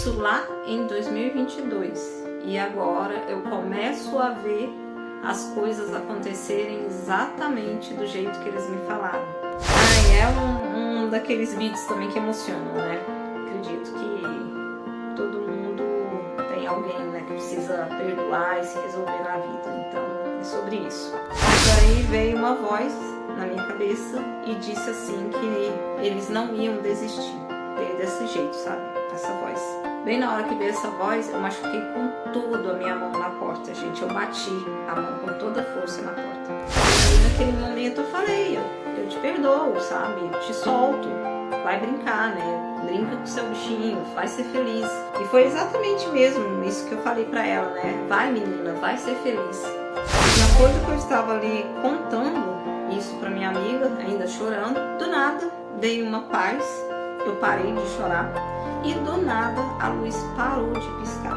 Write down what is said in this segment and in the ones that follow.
Isso lá em 2022. E agora eu começo a ver as coisas acontecerem exatamente do jeito que eles me falaram. É um daqueles vídeos também que emocionam, né? Acredito que todo mundo tem alguém, né, que precisa perdoar e se resolver na vida. Então é sobre isso. Mas aí veio uma voz na minha cabeça e disse assim que eles não iam desistir. Veio desse jeito, sabe? Essa voz. Bem na hora que veio essa voz, eu machuquei com tudo a minha mão na porta, gente. Eu bati a mão com toda a força na porta. E naquele momento eu falei, eu te perdoo, sabe? Eu te solto. Vai brincar, né? Brinca com seu bichinho, vai ser feliz. E foi exatamente mesmo isso que eu falei pra ela, né? Vai, menina, vai ser feliz. E na coisa que eu estava ali contando isso pra minha amiga, ainda chorando, do nada veio uma paz. Eu parei de chorar e do nada a luz parou de piscar.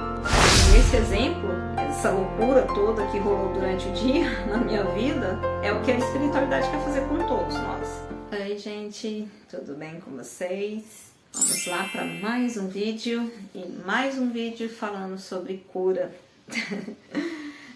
E esse exemplo, essa loucura toda que rolou durante o dia na minha vida, é o que a espiritualidade quer fazer com todos nós. Oi, gente, tudo bem com vocês? Vamos lá para mais um vídeo e mais um vídeo falando sobre cura.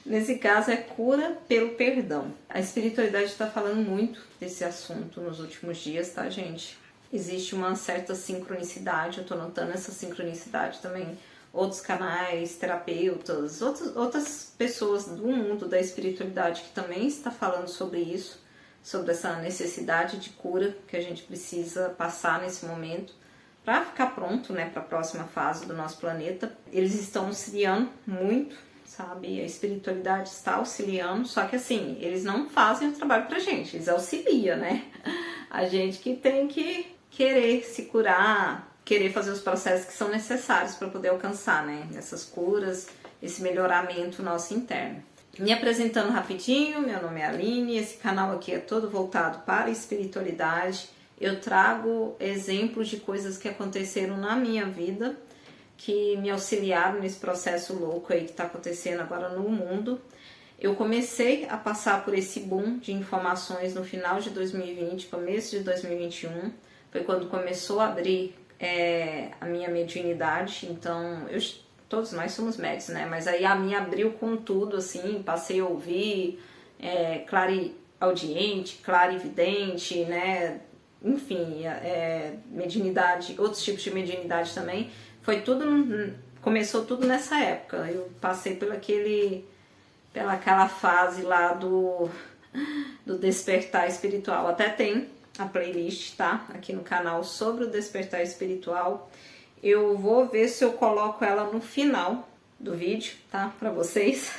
Nesse caso é cura pelo perdão. A espiritualidade está falando muito desse assunto nos últimos dias, tá, gente? Existe uma certa sincronicidade, eu tô notando essa sincronicidade também. Outros canais, terapeutas, outras pessoas do mundo da espiritualidade que também está falando sobre isso, sobre essa necessidade de cura que a gente precisa passar nesse momento para ficar pronto, né, para a próxima fase do nosso planeta. Eles estão auxiliando muito, sabe? A espiritualidade está auxiliando, só que assim, eles não fazem o trabalho pra gente, eles auxiliam, né? A gente que tem que querer se curar, querer fazer os processos que são necessários para poder alcançar, né, essas curas, esse melhoramento nosso interno. Me apresentando rapidinho, meu nome é Aline, esse canal aqui é todo voltado para a espiritualidade. Eu trago exemplos de coisas que aconteceram na minha vida, que me auxiliaram nesse processo louco aí que está acontecendo agora no mundo. Eu comecei a passar por esse boom de informações no final de 2020, começo de 2021, foi quando começou a abrir a minha mediunidade. Então, todos nós somos médios, né? Mas aí a minha abriu com tudo, assim, passei a ouvir, clareaudiente, clarividente, né? Enfim, mediunidade, outros tipos de mediunidade também. Foi tudo, começou tudo nessa época. Eu passei pelaquela fase lá do despertar espiritual. Até tem a playlist, tá? Aqui no canal sobre o despertar espiritual. Eu vou ver se eu coloco ela no final do vídeo, tá? Pra vocês.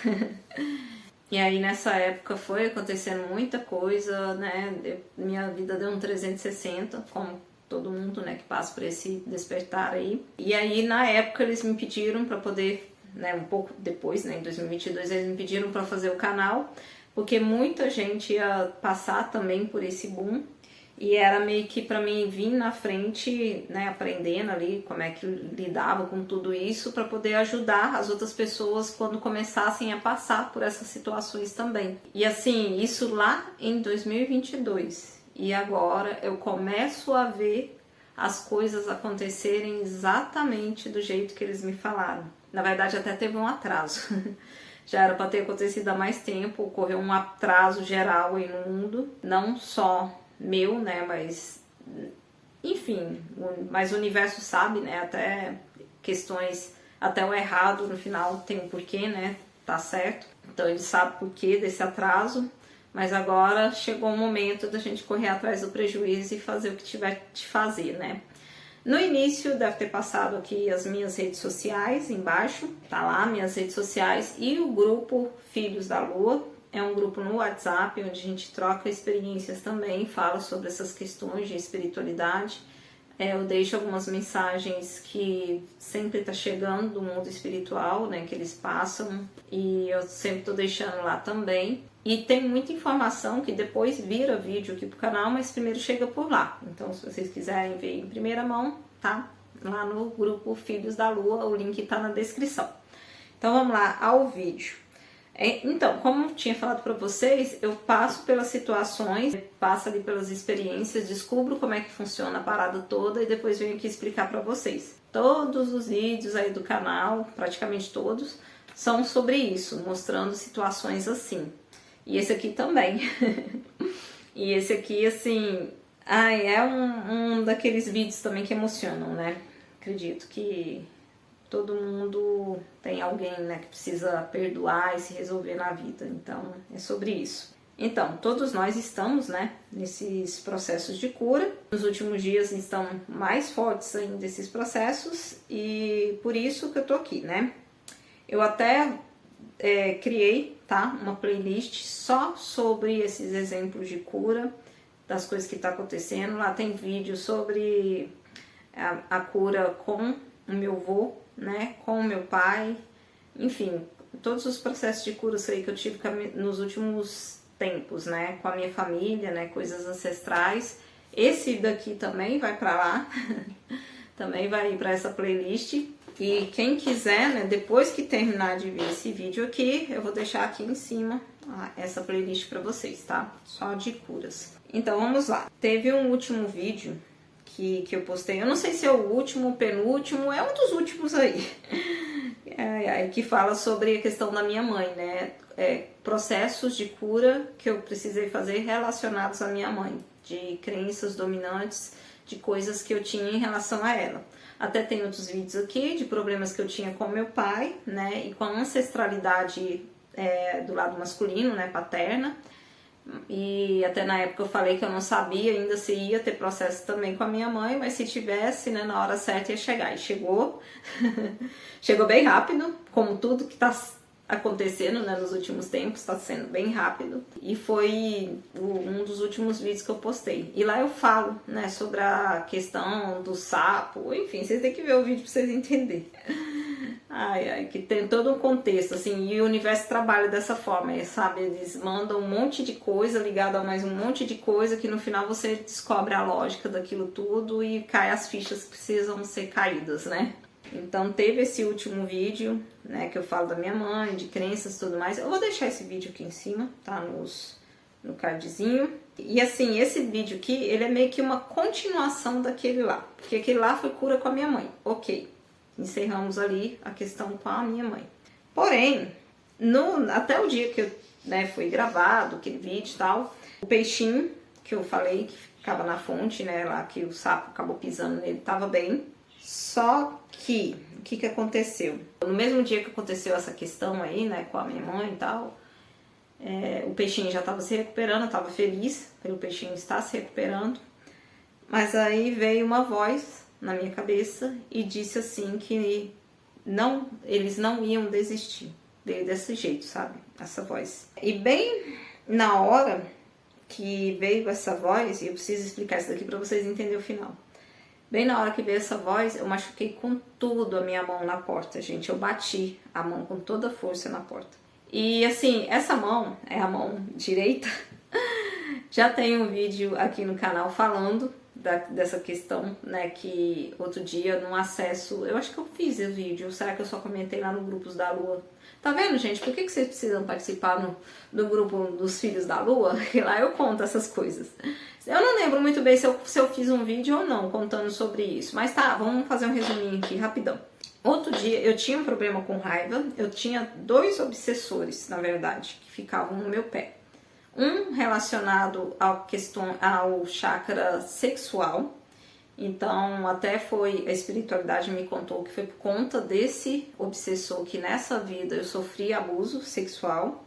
E aí nessa época foi acontecendo muita coisa, né? Minha vida deu um 360, como todo mundo, né, que passa por esse despertar aí. E aí na época eles me pediram para poder, né, um pouco depois, né, em 2022, eles me pediram para fazer o canal, porque muita gente ia passar também por esse boom. E era meio que para mim vir na frente, né, aprendendo ali como é que lidava com tudo isso, para poder ajudar as outras pessoas quando começassem a passar por essas situações também. E assim, isso lá em 2022. E agora eu começo a ver as coisas acontecerem exatamente do jeito que eles me falaram. Na verdade, até teve um atraso. Já era para ter acontecido há mais tempo, ocorreu um atraso geral aí no mundo, não só meu, né, mas enfim, mas o universo sabe, né, até questões, até o errado no final tem um porquê, né, tá certo, então ele sabe o porquê desse atraso, mas agora chegou o momento da gente correr atrás do prejuízo e fazer o que tiver de fazer, né. No início deve ter passado aqui as minhas redes sociais embaixo, tá lá minhas redes sociais e o grupo Filhos da Lua. É um grupo no WhatsApp onde a gente troca experiências também, fala sobre essas questões de espiritualidade. Eu deixo algumas mensagens que sempre tá chegando do mundo espiritual, né, que eles passam, e eu sempre tô deixando lá também. E tem muita informação que depois vira vídeo aqui pro canal, mas primeiro chega por lá. Então, se vocês quiserem ver em primeira mão, tá lá no grupo Filhos da Lua, o link tá na descrição. Então, vamos lá ao vídeo. Então, como eu tinha falado para vocês, eu passo pelas situações, passo ali pelas experiências, descubro como é que funciona a parada toda e depois venho aqui explicar para vocês. Todos os vídeos aí do canal, praticamente todos, são sobre isso, mostrando situações assim. E esse aqui também. E esse aqui, assim, é um daqueles vídeos também que emocionam, né? Acredito que todo mundo tem alguém, né, que precisa perdoar e se resolver na vida. Então, é sobre isso. Então, todos nós estamos, né, nesses processos de cura. Nos últimos dias estão mais fortes ainda esses processos e por isso que eu tô aqui, né? Eu até criei, tá, uma playlist só sobre esses exemplos de cura, das coisas que tá acontecendo. Lá tem vídeo sobre a cura com o meu avô, né, com o meu pai, enfim, todos os processos de cura aí que eu tive nos últimos tempos, né, com a minha família, né, coisas ancestrais. Esse daqui também vai para lá, também vai para essa playlist. E quem quiser, né, depois que terminar de ver esse vídeo aqui, eu vou deixar aqui em cima essa playlist para vocês, tá? Só de curas. Então vamos lá. Teve um último vídeo que eu postei, eu não sei se é o último, penúltimo, é um dos últimos aí, que fala sobre a questão da minha mãe, né? Processos de cura que eu precisei fazer relacionados à minha mãe, de crenças dominantes, de coisas que eu tinha em relação a ela. Até tem outros vídeos aqui de problemas que eu tinha com meu pai, né? E com a ancestralidade do lado masculino, né? Paterna. E até na época eu falei que eu não sabia ainda se ia ter processo também com a minha mãe, mas se tivesse, né, na hora certa ia chegar. E chegou, chegou bem rápido, como tudo que tá acontecendo, né, nos últimos tempos, tá sendo bem rápido. E foi um dos últimos vídeos que eu postei. E lá eu falo, né, sobre a questão do sapo, enfim, vocês têm que ver o vídeo pra vocês entenderem. Que tem todo um contexto, assim, e o universo trabalha dessa forma, sabe? Eles mandam um monte de coisa ligada a mais um monte de coisa que no final você descobre a lógica daquilo tudo e cai as fichas que precisam ser caídas, né? Então teve esse último vídeo, né, que eu falo da minha mãe, de crenças e tudo mais. Eu vou deixar esse vídeo aqui em cima, tá? No cardzinho. E assim, esse vídeo aqui, ele é meio que uma continuação daquele lá, porque aquele lá foi cura com a minha mãe, ok. Encerramos ali a questão com a minha mãe. Porém, até o dia que foi gravado aquele vídeo e tal, o peixinho que eu falei que ficava na fonte, né, lá que o sapo acabou pisando nele, tava bem. Só que, o que aconteceu? No mesmo dia que aconteceu essa questão aí, né, com a minha mãe e tal, o peixinho já estava se recuperando, eu estava feliz pelo peixinho estar se recuperando. Mas aí veio uma voz na minha cabeça e disse assim que eles não iam desistir. Veio desse jeito, sabe? Essa voz. E bem na hora que veio essa voz, e eu preciso explicar isso daqui para vocês entenderem o final. Bem na hora que veio essa voz, eu machuquei com tudo a minha mão na porta, gente. Eu bati a mão com toda a força na porta. E assim, essa mão é a mão direita. Já tem um vídeo aqui no canal falando dessa questão, né, que outro dia num acesso, eu acho que eu fiz o vídeo, será que eu só comentei lá no Grupos da Lua? Tá vendo, gente? Por que vocês precisam participar do grupo dos Filhos da Lua? Que lá eu conto essas coisas. Eu não lembro muito bem se eu fiz um vídeo ou não contando sobre isso, mas tá, vamos fazer um resuminho aqui rapidão. Outro dia eu tinha um problema com raiva, eu tinha 2 obsessores, na verdade, que ficavam no meu pé. Um relacionado ao chakra sexual, então até a espiritualidade me contou que foi por conta desse obsessor que nessa vida eu sofri abuso sexual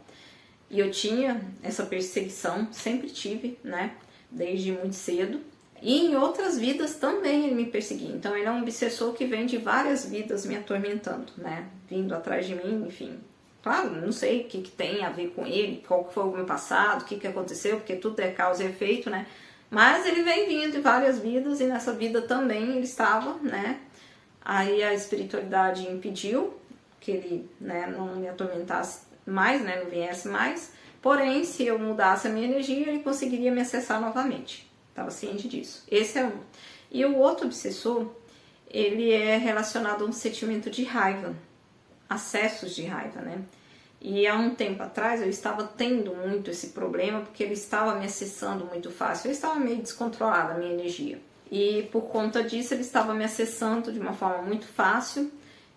e eu tinha essa perseguição, sempre tive, né, desde muito cedo. E em outras vidas também ele me perseguia, então ele é um obsessor que vem de várias vidas me atormentando, né, vindo atrás de mim, enfim. Claro, não sei o que tem a ver com ele, qual foi o meu passado, o que aconteceu, porque tudo é causa e efeito, né? Mas ele vem vindo de várias vidas e nessa vida também ele estava, né? Aí a espiritualidade impediu que ele, né, não me atormentasse mais, né? Não viesse mais. Porém, se eu mudasse a minha energia, ele conseguiria me acessar novamente. Estava ciente disso. Esse é um. E o outro obsessor, ele é relacionado a um sentimento de raiva. Acessos de raiva, né? E há um tempo atrás eu estava tendo muito esse problema porque ele estava me acessando muito fácil. Eu estava meio descontrolada a minha energia. E por conta disso ele estava me acessando de uma forma muito fácil.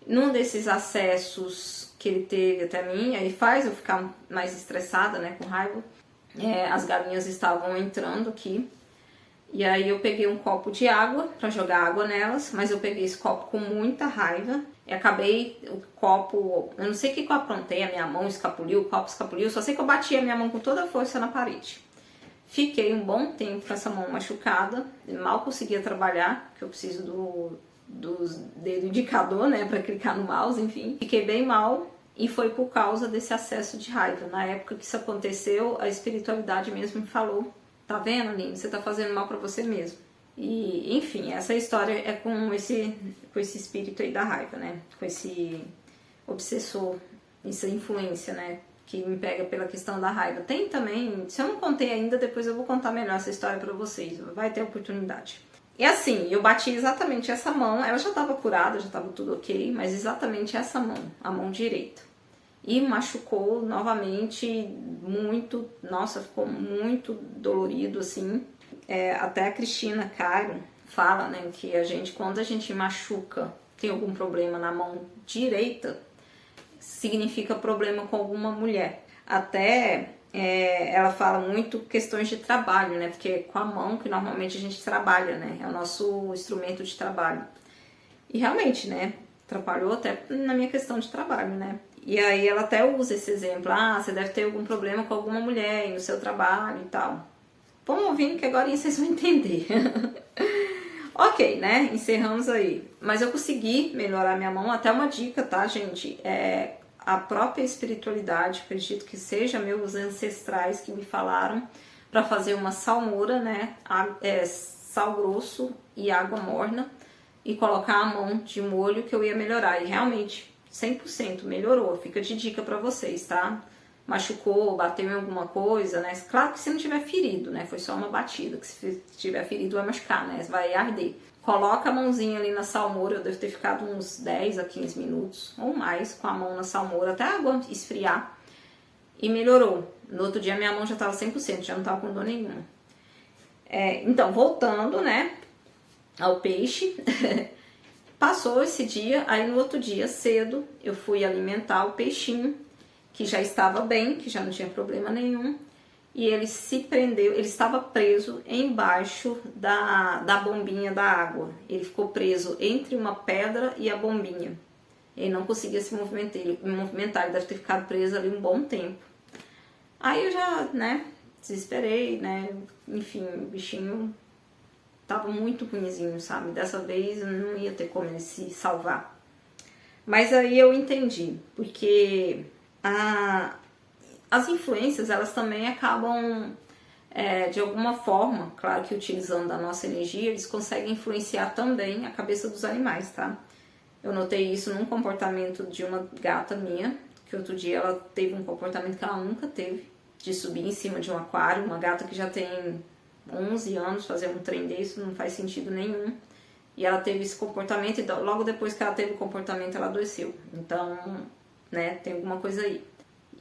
Num desses acessos que ele teve até mim, aí faz eu ficar mais estressada, né, com raiva. As galinhas estavam entrando aqui. E aí eu peguei um copo de água para jogar água nelas, mas eu peguei esse copo com muita raiva. E acabei o copo, eu não sei o que eu aprontei, a minha mão escapuliu, o copo escapuliu, só sei que eu bati a minha mão com toda a força na parede. Fiquei um bom tempo com essa mão machucada, mal conseguia trabalhar, porque eu preciso do dedo indicador, né, para clicar no mouse, enfim. Fiquei bem mal e foi por causa desse acesso de raiva. Na época que isso aconteceu, a espiritualidade mesmo me falou: tá vendo, Aline, você tá fazendo mal para você mesmo. E, enfim, essa história é com esse espírito aí da raiva, né? Com esse obsessor, essa influência, né? Que me pega pela questão da raiva. Tem também, se eu não contei ainda, depois eu vou contar melhor essa história pra vocês. Vai ter oportunidade. E assim, eu bati exatamente essa mão. Ela já tava curada, já tava tudo ok. Mas exatamente essa mão, a mão direita. E machucou novamente muito. Nossa, ficou muito dolorido, assim. Até a Cristina Cairo fala, né, que quando a gente machuca, tem algum problema na mão direita, significa problema com alguma mulher. Até ela fala muito questões de trabalho, né, porque é com a mão que normalmente a gente trabalha, né, é o nosso instrumento de trabalho. E realmente, né, atrapalhou até na minha questão de trabalho, né. E aí ela até usa esse exemplo: você deve ter algum problema com alguma mulher no seu trabalho e tal. Vamos ouvindo que agora vocês vão entender. Ok, né? Encerramos aí. Mas eu consegui melhorar minha mão. Até uma dica, tá, gente? A própria espiritualidade, acredito que seja meus ancestrais que me falaram para fazer uma salmoura, né? Sal grosso e água morna. E colocar a mão de molho que eu ia melhorar. E realmente, 100% melhorou. Fica de dica para vocês, tá? Machucou, bateu em alguma coisa, né? Claro que se não tiver ferido, né? Foi só uma batida, que se tiver ferido vai machucar, né? Vai arder. Coloca a mãozinha ali na salmoura, eu devo ter ficado uns 10 a 15 minutos ou mais com a mão na salmoura, até a água esfriar. E melhorou. No outro dia minha mão já estava 100%, já não estava com dor nenhuma. Então, voltando, né, ao peixe. Passou esse dia, aí no outro dia cedo eu fui alimentar o peixinho, que já estava bem, que já não tinha problema nenhum, e ele se prendeu, ele estava preso embaixo da bombinha da água. Ele ficou preso entre uma pedra e a bombinha. Ele não conseguia se movimentar, ele deve ter ficado preso ali um bom tempo. Aí eu já, né, desesperei, né, enfim, o bichinho tava muito ruinzinho, sabe? Dessa vez não ia ter como ele se salvar. Mas aí eu entendi, porque as influências, elas também acabam, de alguma forma, claro que utilizando a nossa energia, eles conseguem influenciar também a cabeça dos animais, tá? Eu notei isso num comportamento de uma gata minha, que outro dia ela teve um comportamento que ela nunca teve, de subir em cima de um aquário. Uma gata que já tem 11 anos, fazer um trem desse não faz sentido nenhum. E ela teve esse comportamento e logo depois que ela teve o comportamento ela adoeceu. Então, né, tem alguma coisa aí.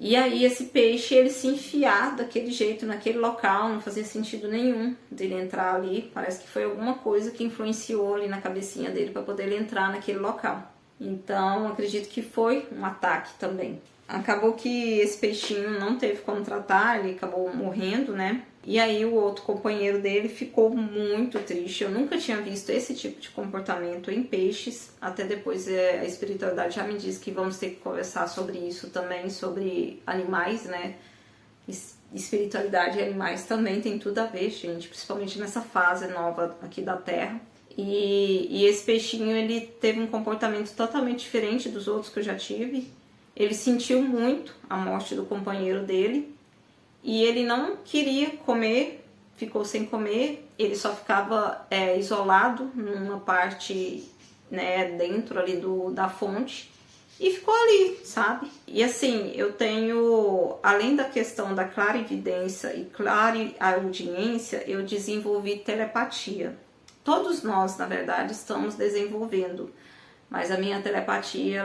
E aí esse peixe, ele se enfiar daquele jeito naquele local, não fazia sentido nenhum dele entrar ali. Parece que foi alguma coisa que influenciou ali na cabecinha dele para poder ele entrar naquele local. Então, acredito que foi um ataque também. Acabou que esse peixinho não teve como tratar, ele acabou morrendo, né? E aí o outro companheiro dele ficou muito triste. Eu nunca tinha visto esse tipo de comportamento em peixes. Até depois a espiritualidade já me disse que vamos ter que conversar sobre isso também, sobre animais, né? Espiritualidade e animais também tem tudo a ver, gente, principalmente nessa fase nova aqui da Terra. E esse peixinho, ele teve um comportamento totalmente diferente dos outros que eu já tive. Ele sentiu muito a morte do companheiro dele e ele não queria comer, ficou sem comer. Ele só ficava isolado numa parte, né, dentro ali da fonte e ficou ali, sabe? E assim, eu tenho, além da questão da clarividência e clareaudiência, eu desenvolvi telepatia. Todos nós, na verdade, estamos desenvolvendo, mas a minha telepatia,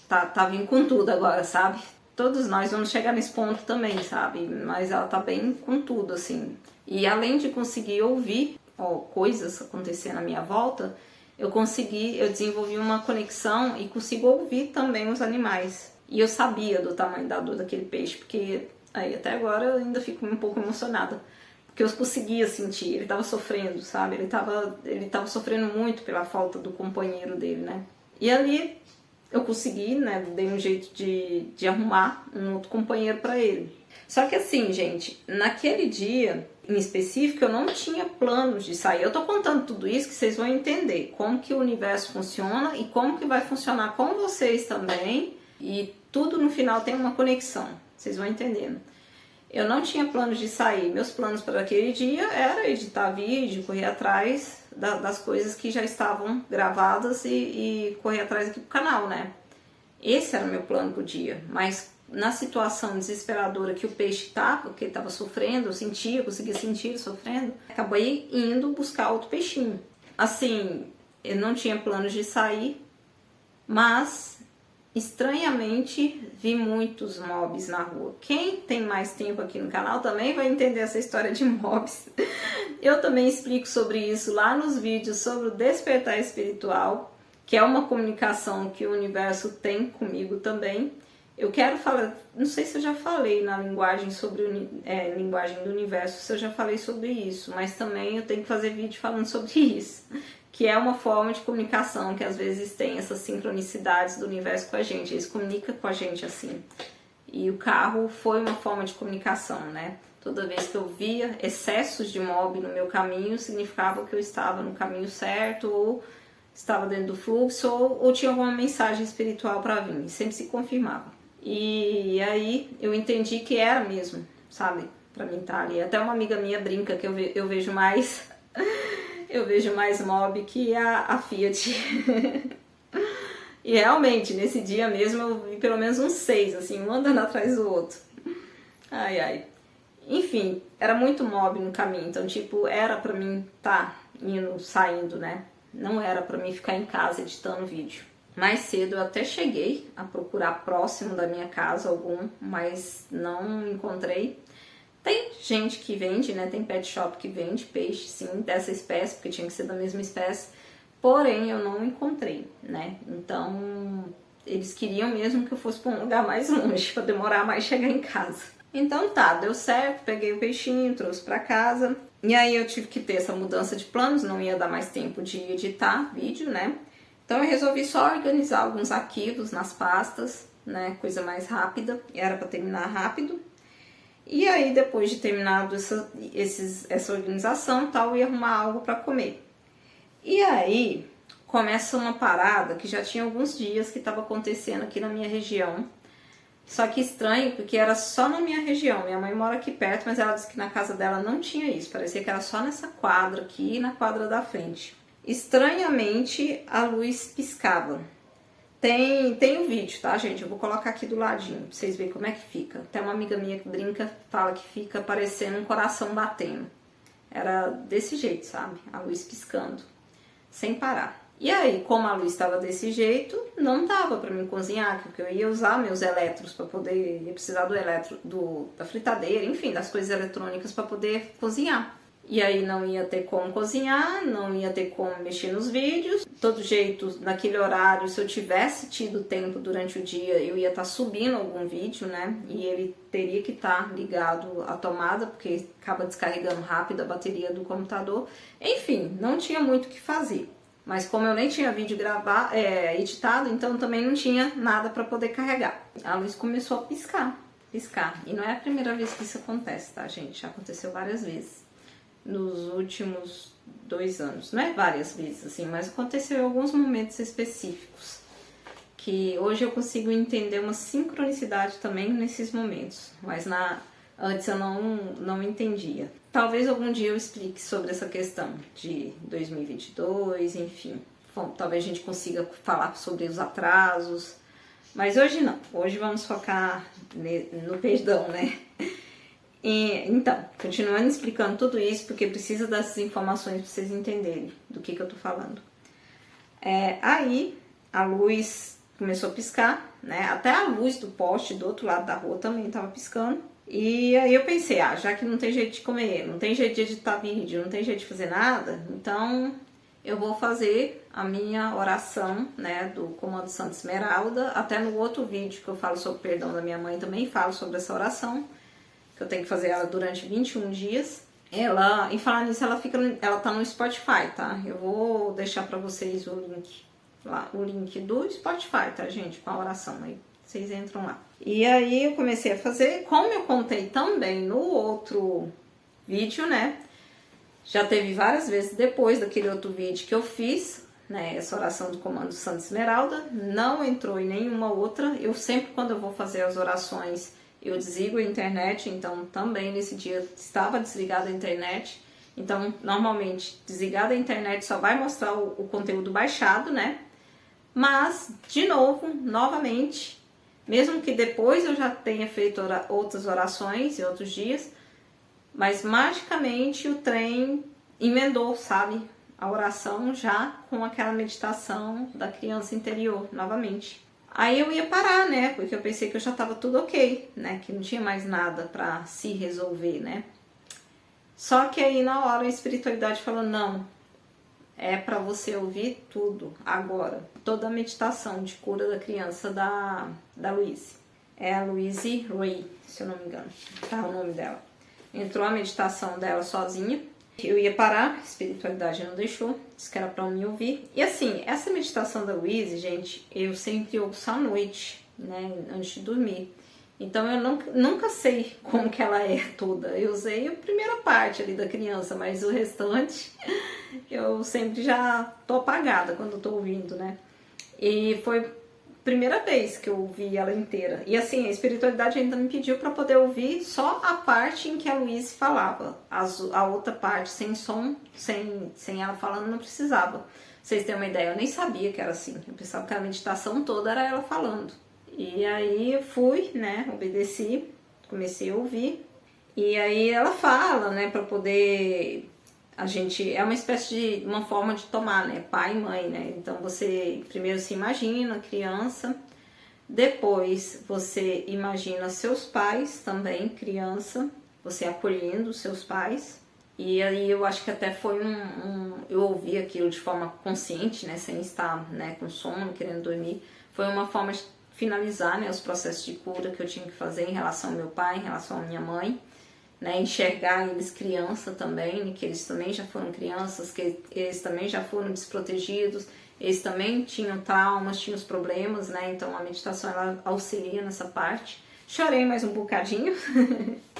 tá vindo com tudo agora, sabe? Todos nós vamos chegar nesse ponto também, sabe? Mas ela tá bem com tudo, assim. E além de conseguir ouvir coisas acontecer na minha volta, eu desenvolvi uma conexão e consigo ouvir também os animais. E eu sabia do tamanho da dor daquele peixe, porque aí até agora eu ainda fico um pouco emocionada. Porque eu conseguia sentir, ele tava sofrendo, sabe? Ele tava sofrendo muito pela falta do companheiro dele, né? E ali eu consegui, né? Dei um jeito de arrumar um outro companheiro para ele. Só que assim, gente, naquele dia em específico eu não tinha planos de sair. Eu tô contando tudo isso que vocês vão entender como que o universo funciona e como que vai funcionar com vocês também. E tudo no final tem uma conexão, vocês vão entendendo. Eu não tinha planos de sair. Meus planos para aquele dia era editar vídeo, correr atrás das coisas que já estavam gravadas e correr atrás aqui pro canal, né? Esse era o meu plano pro dia. Mas na situação desesperadora que o peixe estava, que ele estava sofrendo, eu conseguia sentir ele sofrendo, acabei indo buscar outro peixinho. Assim, eu não tinha planos de sair, mas estranhamente vi muitos mobs na rua. Quem tem mais tempo aqui no canal também vai entender essa história de mobs. Eu também explico sobre isso lá nos vídeos sobre o despertar espiritual, que é uma comunicação que o universo tem comigo também. Eu quero falar, não sei se eu já falei na linguagem linguagem do universo, se eu já falei sobre isso, mas também eu tenho que fazer vídeo falando sobre isso, que é uma forma de comunicação que às vezes tem essas sincronicidades do universo com a gente, eles comunicam com a gente assim. E o carro foi uma forma de comunicação, né? Toda vez que eu via excessos de mob no meu caminho, significava que eu estava no caminho certo, ou estava dentro do fluxo, ou tinha alguma mensagem espiritual para vir, sempre se confirmava. E aí eu entendi que era mesmo, sabe, pra mim estar ali. Até uma amiga minha brinca que eu vejo mais eu vejo mais mob que a Fiat. E realmente, nesse dia mesmo eu vi pelo menos uns 6, assim, um andando atrás do outro. Ai, ai. Enfim, era muito mob no caminho, então tipo, era pra mim saindo, né? Não era pra mim ficar em casa editando vídeo. Mais cedo eu até cheguei a procurar próximo da minha casa algum, mas não encontrei. Tem gente que vende, né? Tem pet shop que vende peixe, sim, dessa espécie, porque tinha que ser da mesma espécie. Porém, eu não encontrei, né? Então, eles queriam mesmo que eu fosse para um lugar mais longe, para demorar mais chegar em casa. Então tá, deu certo, peguei o peixinho, trouxe para casa. E aí eu tive que ter essa mudança de planos, não ia dar mais tempo de editar vídeo, né? Então eu resolvi só organizar alguns arquivos nas pastas, né? Coisa mais rápida, era para terminar rápido. E aí depois de terminado essa organização tal, eu ia arrumar algo para comer. E aí começa uma parada que já tinha alguns dias que estava acontecendo aqui na minha região. Só que estranho, porque era só na minha região. Minha mãe mora aqui perto, mas ela disse que na casa dela não tinha isso. Parecia que era só nessa quadra aqui e na quadra da frente. Estranhamente, a luz piscava. Tem um vídeo, tá, gente? Eu vou colocar aqui do ladinho, pra vocês verem como é que fica. Até uma amiga minha que brinca, fala que fica parecendo um coração batendo. Era desse jeito, sabe? A luz piscando, sem parar. E aí, como a luz estava desse jeito, não dava pra mim cozinhar, porque eu ia usar meus elétrons para poder... Ia precisar da fritadeira, enfim, das coisas eletrônicas para poder cozinhar. E aí não ia ter como cozinhar, não ia ter como mexer nos vídeos. De todo jeito, naquele horário, se eu tivesse tido tempo durante o dia, eu ia estar subindo algum vídeo, né? E ele teria que estar ligado à tomada, porque acaba descarregando rápido a bateria do computador. Enfim, não tinha muito o que fazer. Mas como eu nem tinha vídeo editado, então também não tinha nada para poder carregar. A luz começou a piscar. E não é a primeira vez que isso acontece, tá, gente? Já aconteceu várias vezes nos últimos 2 anos, não é várias vezes assim, mas aconteceu em alguns momentos específicos, que hoje eu consigo entender uma sincronicidade também nesses momentos, mas antes eu não entendia. Talvez algum dia eu explique sobre essa questão de 2022, enfim, talvez a gente consiga falar sobre os atrasos, mas hoje não, hoje vamos focar no perdão, né? Então, continuando explicando tudo isso, porque precisa dessas informações para vocês entenderem do que eu tô falando. Aí, a luz começou a piscar, né? Até a luz do poste do outro lado da rua também tava piscando. E aí eu pensei, já que não tem jeito de comer, não tem jeito de editar vídeo, não tem jeito de fazer nada, então eu vou fazer a minha oração, né, do Comando Santa Esmeralda. Até no outro vídeo que eu falo sobre o perdão da minha mãe, também falo sobre essa oração, que eu tenho que fazer ela durante 21 dias. Em falar nisso, ela tá no Spotify, tá? Eu vou deixar pra vocês o link lá, o link do Spotify, tá, gente? Com a oração aí. Vocês entram lá. E aí eu comecei a fazer, como eu contei também no outro vídeo, né? Já teve várias vezes depois daquele outro vídeo que eu fiz, né? Essa oração do Comando Santa Esmeralda. Não entrou em nenhuma outra. Eu sempre, quando eu vou fazer as orações, eu desligo a internet. Então, também nesse dia estava desligada a internet. Então, normalmente, desligada a internet só vai mostrar o conteúdo baixado, né? Mas, de novo, novamente, mesmo que depois eu já tenha feito outras orações em outros dias, mas magicamente o trem emendou, sabe? A oração já com aquela meditação da criança interior, novamente. Aí eu ia parar, né? Porque eu pensei que eu já estava tudo ok, né? Que não tinha mais nada para se resolver, né? Só que aí na hora a espiritualidade falou, não, é para você ouvir tudo agora. Toda a meditação de cura da criança da Louise. É a Louise Ray, se eu não me engano, tá o nome dela. Entrou a meditação dela sozinha. Eu ia parar, a espiritualidade não deixou, disse que era pra me ouvir. E assim, essa meditação da Louise, gente, eu sempre ouço à noite, né, antes de dormir. Então eu nunca sei como que ela é toda. Eu usei a primeira parte ali da criança, mas o restante eu sempre já tô apagada quando eu tô ouvindo, né? E foi a primeira vez que eu ouvi ela inteira. E assim, a espiritualidade ainda me pediu para poder ouvir só a parte em que a Louise falava. A outra parte, sem som, sem ela falando, não precisava. Pra vocês terem uma ideia, eu nem sabia que era assim. Eu pensava que a meditação toda era ela falando. E aí eu fui, né, obedeci, comecei a ouvir. E aí ela fala, né, para poder... é uma espécie de uma forma de tomar, né? Pai e mãe, né? Então você primeiro se imagina criança, depois você imagina seus pais também, criança, você acolhendo os seus pais. E aí eu acho que até foi eu ouvi aquilo de forma consciente, né? Sem estar, né, com sono, querendo dormir. Foi uma forma de finalizar, né, os processos de cura que eu tinha que fazer em relação ao meu pai, em relação à minha mãe. Né, enxergar eles criança também, que eles também já foram crianças, que eles também já foram desprotegidos, eles também tinham traumas, tinham os problemas, né? Então a meditação ela auxilia nessa parte. Chorei mais um bocadinho,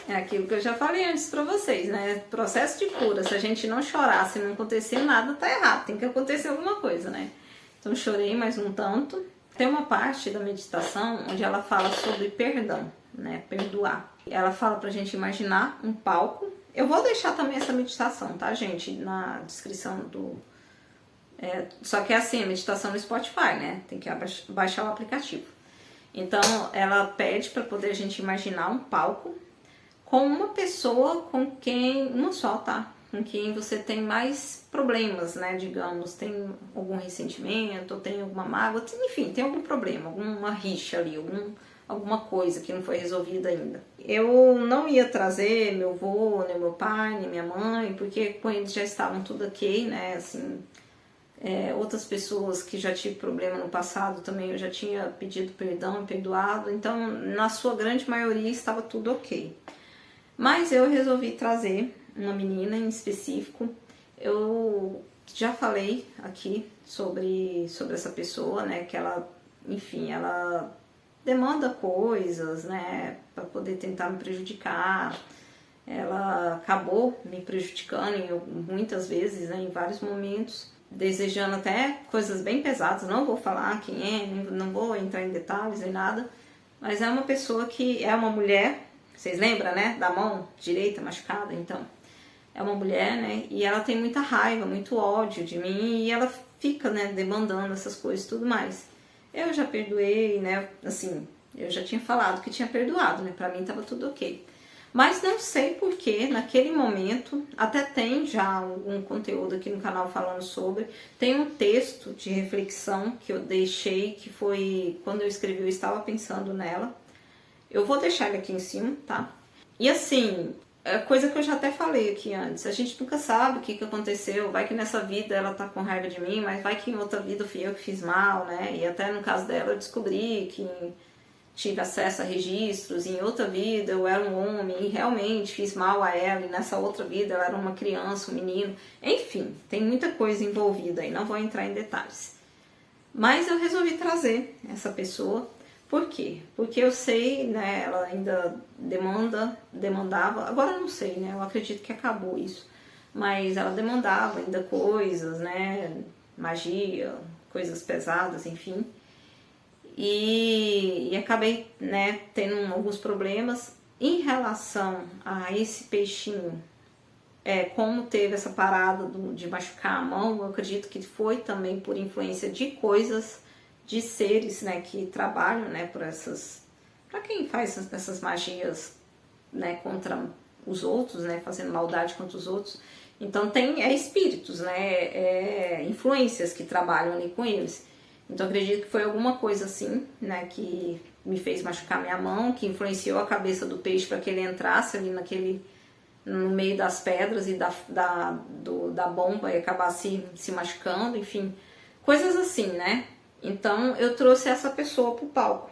é aquilo que eu já falei antes pra vocês, né? Processo de cura, se a gente não chorar, se não acontecer nada, tá errado, tem que acontecer alguma coisa, né? Então chorei mais um tanto. Tem uma parte da meditação onde ela fala sobre perdão, né? Perdoar. Ela fala pra gente imaginar um palco. Eu vou deixar também essa meditação, tá, gente? Na descrição do... só que é assim, a meditação no Spotify, né? Tem que baixar o aplicativo. Então, ela pede pra poder a gente imaginar um palco com uma pessoa com quem... Uma só, tá? Com quem você tem mais problemas, né? Digamos, tem algum ressentimento, tem alguma mágoa, enfim, tem algum problema, alguma rixa ali, alguma coisa que não foi resolvida ainda. Eu não ia trazer meu avô, nem meu pai, nem minha mãe, porque com eles já estavam tudo ok, né, assim, outras pessoas que já tive problema no passado também eu já tinha pedido perdão e perdoado, então na sua grande maioria estava tudo ok. Mas eu resolvi trazer uma menina em específico. Eu já falei aqui sobre essa pessoa, né, que ela, enfim, ela demanda coisas, né, para poder tentar me prejudicar. Ela acabou me prejudicando muitas vezes, né, em vários momentos, desejando até coisas bem pesadas. Não vou falar quem é, não vou entrar em detalhes nem nada, mas é uma pessoa que é uma mulher, vocês lembram, né, da mão direita machucada? Então, é uma mulher, né, e ela tem muita raiva, muito ódio de mim, e ela fica, né, demandando essas coisas e tudo mais. Eu já perdoei, né, assim, eu já tinha falado que tinha perdoado, né, pra mim tava tudo ok. Mas não sei porque naquele momento, até tem já um conteúdo aqui no canal falando sobre, tem um texto de reflexão que eu deixei, que foi quando eu escrevi, eu estava pensando nela. Eu vou deixar ele aqui em cima, tá? E assim, é coisa que eu já até falei aqui antes, a gente nunca sabe o que aconteceu, vai que nessa vida ela tá com raiva de mim, mas vai que em outra vida fui eu que fiz mal, né? E até no caso dela eu descobri que tive acesso a registros, em outra vida eu era um homem e realmente fiz mal a ela, e nessa outra vida ela era uma criança, um menino, enfim, tem muita coisa envolvida aí, não vou entrar em detalhes. Mas eu resolvi trazer essa pessoa. Por quê? Porque eu sei, né, ela ainda demandava, agora eu não sei, né, eu acredito que acabou isso, mas ela demandava ainda coisas, né, magia, coisas pesadas, enfim, e acabei, né, tendo alguns problemas em relação a esse peixinho. Como teve essa parada de machucar a mão, eu acredito que foi também por influência de coisas, de seres, né, que trabalham, né, para quem faz essas magias, né, contra os outros, né, fazendo maldade contra os outros. Então tem espíritos, né, influências que trabalham ali com eles. Então acredito que foi alguma coisa assim, né, que me fez machucar minha mão, que influenciou a cabeça do peixe para que ele entrasse ali no meio das pedras e da bomba e acabasse se machucando, enfim, coisas assim, né? Então eu trouxe essa pessoa pro palco,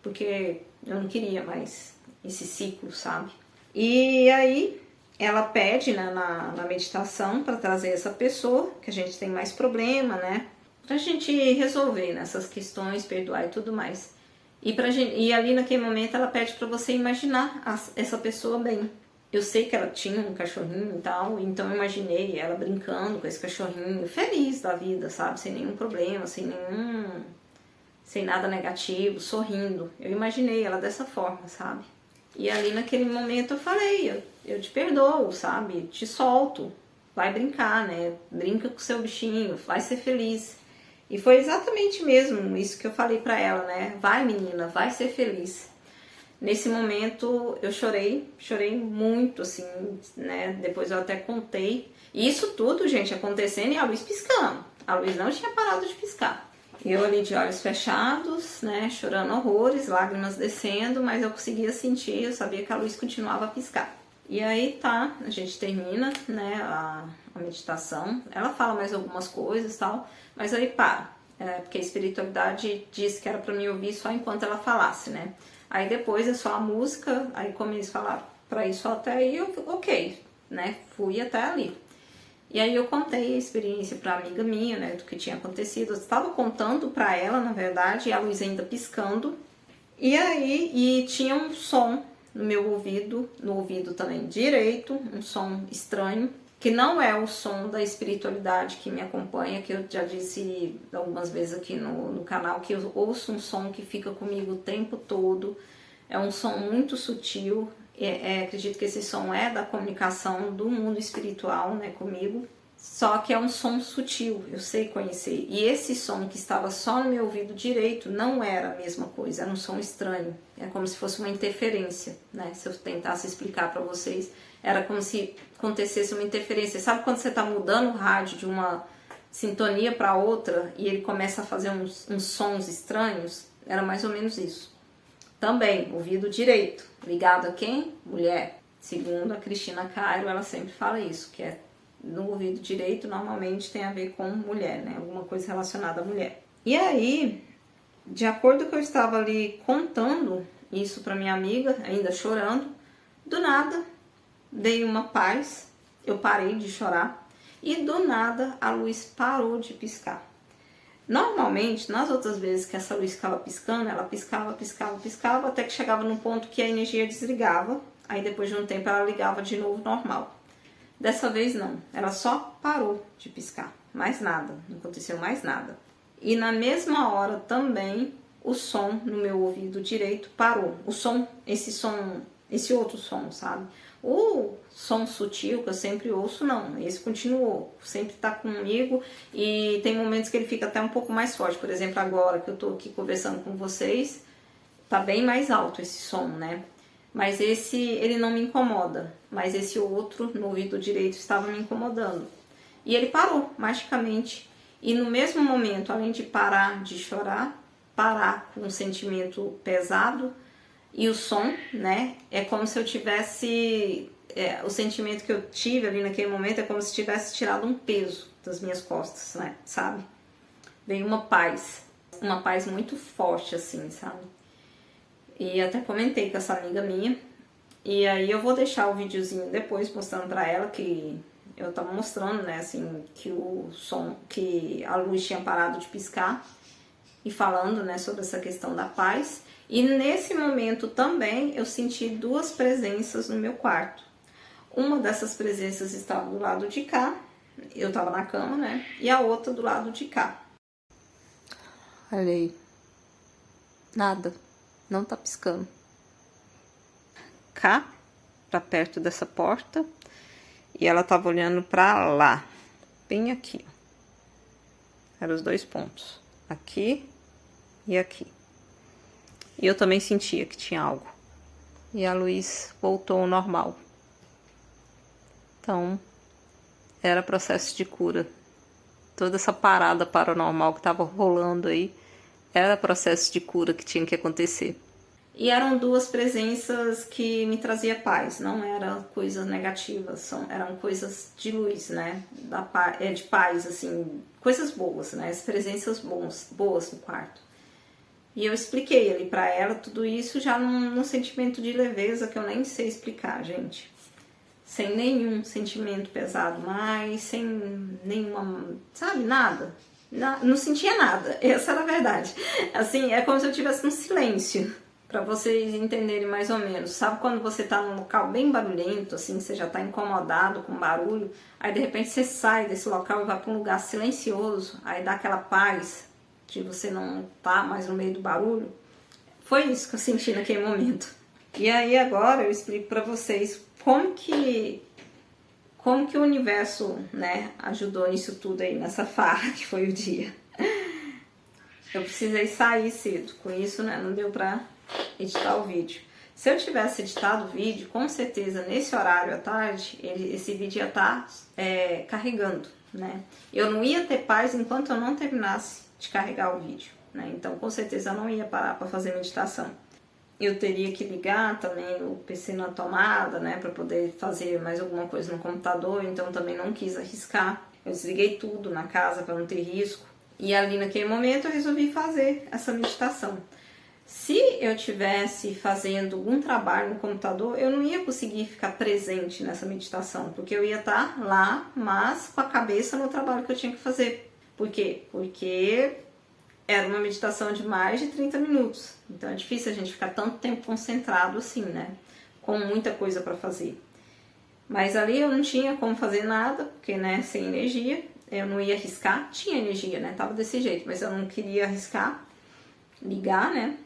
porque eu não queria mais esse ciclo, sabe? E aí ela pede, né, na meditação para trazer essa pessoa, que a gente tem mais problema, né? Pra gente resolver nessas questões, perdoar e tudo mais. E ali naquele momento ela pede para você imaginar essa pessoa bem. Eu sei que ela tinha um cachorrinho e tal, então eu imaginei ela brincando com esse cachorrinho, feliz da vida, sabe? Sem nenhum problema, sem nada negativo, sorrindo. Eu imaginei ela dessa forma, sabe? E ali naquele momento eu falei, eu te perdoo, sabe? Te solto, vai brincar, né? Brinca com o seu bichinho, vai ser feliz. E foi exatamente mesmo isso que eu falei pra ela, né? Vai, menina, vai ser feliz. Nesse momento eu chorei muito, assim, né? Depois eu até contei. E isso tudo, gente, acontecendo e a luz piscando. A luz não tinha parado de piscar. Eu ali de olhos fechados, né? Chorando horrores, lágrimas descendo, mas eu conseguia sentir, eu sabia que a luz continuava a piscar. E aí tá, a gente termina, né, a meditação. Ela fala mais algumas coisas e tal, mas aí para. Porque a espiritualidade disse que era pra mim ouvir só enquanto ela falasse, né? Aí depois é só a música, aí como eles falaram pra ir só até aí, eu, ok, né? Fui até ali. E aí eu contei a experiência pra amiga minha, né? Do que tinha acontecido. Eu estava contando pra ela, na verdade, e a luz ainda piscando. E aí, tinha um som no meu ouvido, no ouvido também direito, um som estranho, que não é o som da espiritualidade que me acompanha, que eu já disse algumas vezes aqui no canal, que eu ouço um som que fica comigo o tempo todo, é um som muito sutil, acredito que esse som é da comunicação do mundo espiritual, né, comigo, só que é um som sutil, eu sei conhecer, e esse som que estava só no meu ouvido direito não era a mesma coisa, era um som estranho, é como se fosse uma interferência, né, se eu tentasse explicar para vocês, era como se acontecesse uma interferência. Sabe quando você está mudando o rádio de uma sintonia para outra e ele começa a fazer uns sons estranhos? Era mais ou menos isso. Também, ouvido direito. Ligado a quem? Mulher. Segundo a Cristina Cairo, ela sempre fala isso, que no ouvido direito normalmente tem a ver com mulher, né? Alguma coisa relacionada à mulher. E aí, de acordo com que eu estava ali contando isso para minha amiga, ainda chorando, do nada veio uma paz, eu parei de chorar e do nada a luz parou de piscar. Normalmente, nas outras vezes que essa luz ficava piscando, ela piscava, até que chegava num ponto que a energia desligava, aí depois de um tempo ela ligava de novo normal. Dessa vez não, ela só parou de piscar, mais nada, não aconteceu mais nada. E na mesma hora também o som no meu ouvido direito parou, esse outro som, sabe? O som sutil que eu sempre ouço, não, esse continuou, sempre tá comigo e tem momentos que ele fica até um pouco mais forte. Por exemplo, agora que eu tô aqui conversando com vocês, tá bem mais alto esse som, né? mas esse ele não me incomoda, mas esse outro no ouvido direito estava me incomodando. E ele parou magicamente. E no mesmo momento, além de parar de chorar, parar com um sentimento pesado e o som, né? É como se eu tivesse... o sentimento que eu tive ali naquele momento é como se tivesse tirado um peso das minhas costas, né? Sabe? Veio uma paz muito forte, assim, sabe? E até comentei com essa amiga minha. E aí eu vou deixar o videozinho depois mostrando pra ela que eu tava mostrando, né, assim, que o som, que a luz tinha parado de piscar e falando, né, sobre essa questão da paz. E nesse momento também eu senti duas presenças no meu quarto. Uma dessas presenças estava do lado de cá, eu tava na cama, né, e a outra do lado de cá. Olha aí. Nada. Não tá piscando. Cá, pra perto dessa porta. E ela tava olhando pra lá. Bem aqui. Eram os dois pontos. Aqui e aqui. E eu também sentia que tinha algo. E a luz voltou ao normal. Então, era processo de cura. Toda essa parada paranormal que tava rolando aí, era processo de cura que tinha que acontecer. E eram duas presenças que me traziam paz, não eram coisas negativas, eram coisas de luz, né? De paz, assim, coisas boas, né? As presenças boas no quarto. E eu expliquei ali pra ela tudo isso já num sentimento de leveza que eu nem sei explicar, gente. Sem nenhum sentimento pesado mais, sem nenhuma, sabe, nada. Não sentia nada, essa era a verdade. Assim, é como se eu estivesse num silêncio, pra vocês entenderem mais ou menos. Sabe quando você tá num local bem barulhento, assim, você já tá incomodado com barulho, aí de repente você sai desse local e vai pra um lugar silencioso, aí dá aquela paz de você não tá mais no meio do barulho? Foi isso que eu senti naquele momento. E aí agora eu explico pra vocês como que o universo, né, ajudou nisso tudo aí, nessa farra que foi o dia. Eu precisei sair cedo, com isso, né, não deu pra editar o vídeo. Se eu tivesse editado o vídeo, com certeza nesse horário à tarde, esse vídeo ia estar carregando, né. Eu não ia ter paz enquanto eu não terminasse de carregar o vídeo, né, então com certeza eu não ia parar pra fazer meditação. Eu teria que ligar também o PC na tomada, né, para poder fazer mais alguma coisa no computador, então também não quis arriscar. Eu desliguei tudo na casa para não ter risco. E ali naquele momento eu resolvi fazer essa meditação. Se eu tivesse fazendo algum trabalho no computador, eu não ia conseguir ficar presente nessa meditação, porque eu ia estar lá, mas com a cabeça no trabalho que eu tinha que fazer. Por quê? Porque era uma meditação de mais de 30 minutos. Então é difícil a gente ficar tanto tempo concentrado assim, né? Com muita coisa para fazer. Mas ali eu não tinha como fazer nada, porque, né, sem energia, eu não ia arriscar. Tinha energia, né? Tava desse jeito, mas eu não queria arriscar, ligar, né?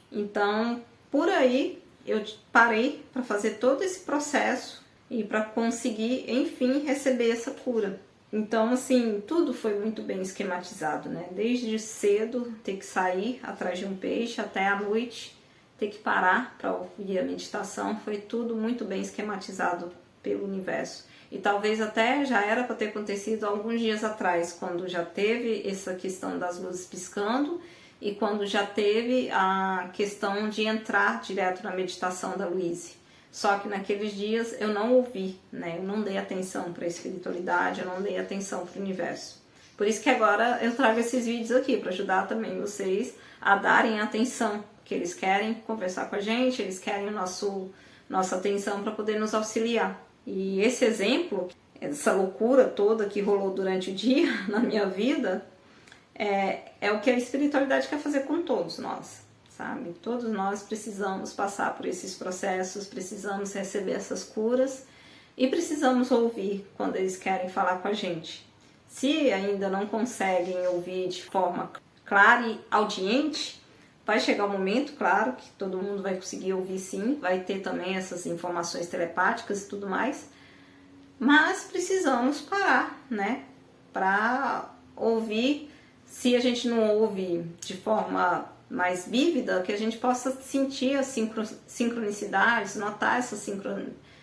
Então, por aí, eu parei para fazer todo esse processo e para conseguir, enfim, receber essa cura. Então, assim, tudo foi muito bem esquematizado, né? Desde cedo, ter que sair atrás de um peixe, até a noite, ter que parar para ouvir a meditação, foi tudo muito bem esquematizado pelo universo. E talvez até já era para ter acontecido alguns dias atrás, quando já teve essa questão das luzes piscando e quando já teve a questão de entrar direto na meditação da Luíse. Só que naqueles dias eu não ouvi, né? Eu não dei atenção para a espiritualidade, eu não dei atenção para o universo. Por isso que agora eu trago esses vídeos aqui, para ajudar também vocês a darem atenção, porque eles querem conversar com a gente, eles querem nossa atenção para poder nos auxiliar. E esse exemplo, essa loucura toda que rolou durante o dia na minha vida, é o que a espiritualidade quer fazer com todos nós. Sabe? Todos nós precisamos passar por esses processos, precisamos receber essas curas e precisamos ouvir quando eles querem falar com a gente. Se ainda não conseguem ouvir de forma clara e audiente, vai chegar um momento, claro, que todo mundo vai conseguir ouvir sim, vai ter também essas informações telepáticas e tudo mais, mas precisamos parar, né, para ouvir. Se a gente não ouve de forma mais vívida, que a gente possa sentir as sincronicidades, notar essas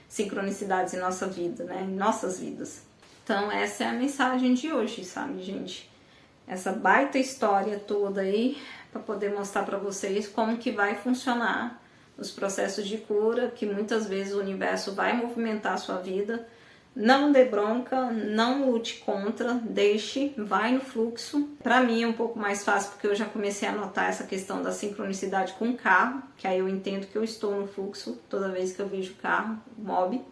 sincronicidades em nossa vida, né? Em nossas vidas. Então essa é a mensagem de hoje, sabe, gente? Essa baita história toda aí, para poder mostrar para vocês como que vai funcionar os processos de cura, que muitas vezes o universo vai movimentar a sua vida. Não dê bronca, não lute contra, deixe, vai no fluxo. Para mim é um pouco mais fácil, porque eu já comecei a notar essa questão da sincronicidade com o carro, que aí eu entendo que eu estou no fluxo toda vez que eu vejo o carro, o mob.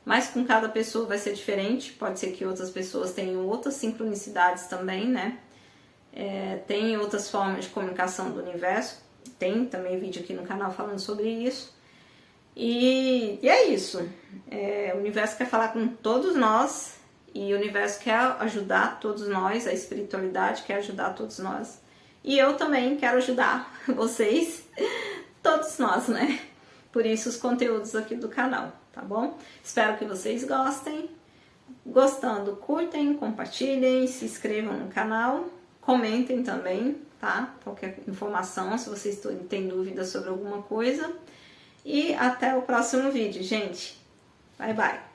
Mas com cada pessoa vai ser diferente, pode ser que outras pessoas tenham outras sincronicidades também, né? Tem outras formas de comunicação do universo, tem também vídeo aqui no canal falando sobre isso. E é isso, o universo quer falar com todos nós e o universo quer ajudar todos nós, a espiritualidade quer ajudar todos nós. E eu também quero ajudar vocês, todos nós, né? Por isso os conteúdos aqui do canal, tá bom? Espero que vocês gostem. Gostando, curtem, compartilhem, se inscrevam no canal, comentem também, tá? Qualquer informação, se vocês têm dúvidas sobre alguma coisa. E até o próximo vídeo, gente. Bye, bye.